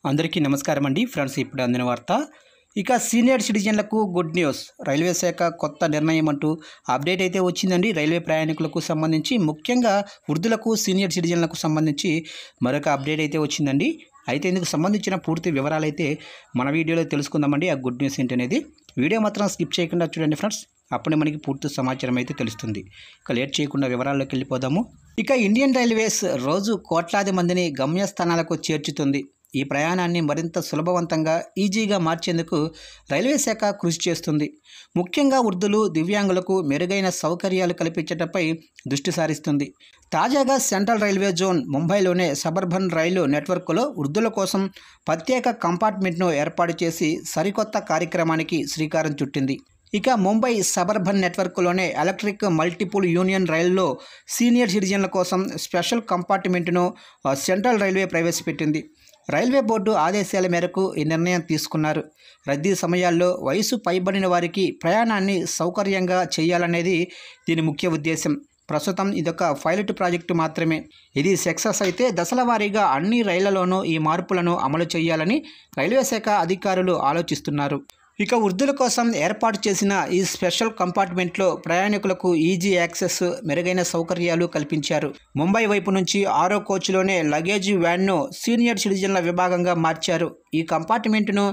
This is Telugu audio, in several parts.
అందరికీ నమస్కారం అండి ఫ్రెండ్స్. ఇప్పుడు అందిన వార్త. ఇక సీనియర్ సిటిజన్లకు గుడ్ న్యూస్. రైల్వే శాఖ కొత్త నిర్ణయం అంటూ అప్డేట్ అయితే వచ్చిందండి. రైల్వే ప్రయాణికులకు సంబంధించి ముఖ్యంగా వృద్ధులకు సీనియర్ సిటిజన్లకు సంబంధించి మరొక అప్డేట్ అయితే వచ్చిందండి. అయితే ఇందుకు సంబంధించిన పూర్తి వివరాలు అయితే మన వీడియోలో తెలుసుకుందామండి. ఆ గుడ్ న్యూస్ ఏంటనేది వీడియో మాత్రం స్కిప్ చేయకుండా చూడండి ఫ్రెండ్స్. అప్పుడే మనకి పూర్తి సమాచారం అయితే తెలుస్తుంది. ఇక లేట్ చేయకుండా వివరాల్లోకి వెళ్ళిపోదాము. ఇక ఇండియన్ రైల్వేస్ రోజు కోట్లాది మందిని గమ్యస్థానాలకు చేర్చుతుంది. ఈ ప్రయాణాన్ని మరింత సులభవంతంగా ఈజీగా మార్చేందుకు రైల్వే శాఖ కృషి చేస్తుంది. ముఖ్యంగా వృద్ధులు, దివ్యాంగులకు మెరుగైన సౌకర్యాలు కల్పించడంపై దృష్టి సారిస్తుంది. తాజాగా సెంట్రల్ రైల్వే జోన్ ముంబైలోనే సబర్బన్ రైలు నెట్వర్క్లో వృద్ధుల కోసం ప్రత్యేక కంపార్ట్మెంట్ను ఏర్పాటు చేసి సరికొత్త కార్యక్రమానికి శ్రీకారం చుట్టింది. ఇక ముంబై సబర్బన్ నెట్వర్క్లోనే ఎలక్ట్రిక్ మల్టిపుల్ యూనియన్ రైల్లో సీనియర్ సిటిజన్ల కోసం స్పెషల్ కంపార్ట్మెంట్ను సెంట్రల్ రైల్వే ప్రవేశపెట్టింది. రైల్వే బోర్డు ఆదేశాల మేరకు ఈ నిర్ణయం తీసుకున్నారు. రద్దీ సమయాల్లో వయసు పైబడిన వారికి ప్రయాణాన్ని సౌకర్యంగా చేయాలనేది దీని ముఖ్య ఉద్దేశం. ప్రస్తుతం ఇదొక పైలట్ ప్రాజెక్టు మాత్రమే. ఇది సక్సెస్ అయితే దశల వారీగా అన్ని రైళ్లలోనూ ఈ మార్పులను అమలు చేయాలని రైల్వే శాఖ అధికారులు ఆలోచిస్తున్నారు. ఇక వృద్ధుల కోసం ఏర్పాటు చేసిన ఈ స్పెషల్ కంపార్ట్మెంట్లో ప్రయాణికులకు ఈజీ యాక్సెస్, మెరుగైన సౌకర్యాలు కల్పించారు. ముంబై వైపు నుంచి 6వ కోచ్లోనే లగేజ్ వ్యాన్ను సీనియర్ సిటిజన్ల విభాగంగా మార్చారు. ఈ కంపార్ట్మెంట్ను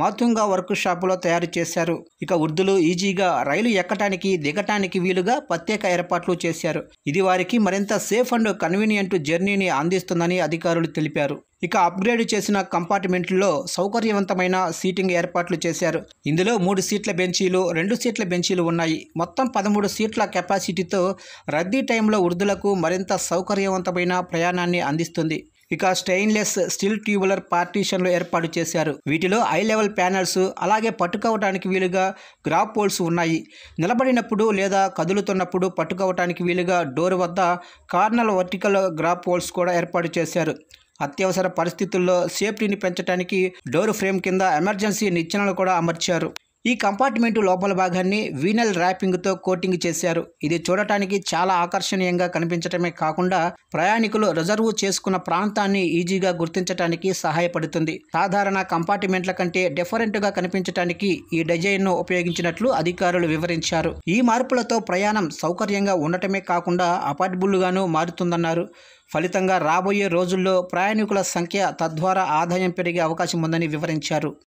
మాతుంగా వర్క్ షాపులో తయారు చేశారు. ఇక వృద్ధులు ఈజీగా రైలు ఎక్కటానికి, దిగటానికి వీలుగా ప్రత్యేక ఏర్పాట్లు చేశారు. ఇది వారికి మరింత సేఫ్ అండ్ కన్వీనియంట్ జర్నీని అందిస్తుందని అధికారులు తెలిపారు. ఇక అప్గ్రేడ్ చేసిన కంపార్ట్మెంట్లో సౌకర్యవంతమైన సీటింగ్ ఏర్పాట్లు చేశారు. ఇందులో 3 సీట్ల బెంచీలు, 2 సీట్ల బెంచీలు ఉన్నాయి. మొత్తం 13 సీట్ల కెపాసిటీతో రద్దీ టైంలో వృద్ధులకు మరింత సౌకర్యవంతమైన ప్రయాణాన్ని అందిస్తుంది. ఇక స్టెయిన్లెస్ స్టీల్ ట్యూబులర్ పార్టీషన్లు ఏర్పాటు చేశారు. వీటిలో హై లెవెల్ ప్యానెల్స్, అలాగే పట్టుకోవడానికి వీలుగా గ్రాబ్ పోల్స్ ఉన్నాయి. నిలబడినప్పుడు లేదా కదులుతున్నప్పుడు పట్టుకోవడానికి వీలుగా డోర్ వద్ద కార్నర్ వర్టికల్ గ్రాబ్ పోల్స్ కూడా ఏర్పాటు చేశారు. అత్యవసర పరిస్థితుల్లో సేఫ్టీని పెంచడానికి డోర్ ఫ్రేమ్ కింద ఎమర్జెన్సీ నిచ్చెనలు కూడా అమర్చారు. ఈ కంపార్ట్మెంటు లోపల భాగాన్ని వీనల్ ర్యాపింగ్తో కోటింగ్ చేశారు. ఇది చూడటానికి చాలా ఆకర్షణీయంగా కనిపించడమే కాకుండా ప్రయాణికులు రిజర్వ్ చేసుకున్న ప్రాంతాన్ని ఈజీగా గుర్తించడానికి సహాయపడుతుంది. సాధారణ కంపార్ట్మెంట్ల కంటే డిఫరెంట్గా కనిపించడానికి ఈ డిజైన్ను ఉపయోగించినట్లు అధికారులు వివరించారు. ఈ మార్పులతో ప్రయాణం సౌకర్యంగా ఉండటమే కాకుండా అఫోర్డబుల్గాను మారుతుందన్నారు. ఫలితంగా రాబోయే రోజుల్లో ప్రయాణికుల సంఖ్య, తద్వారా ఆదాయం పెరిగే అవకాశం ఉందని వివరించారు.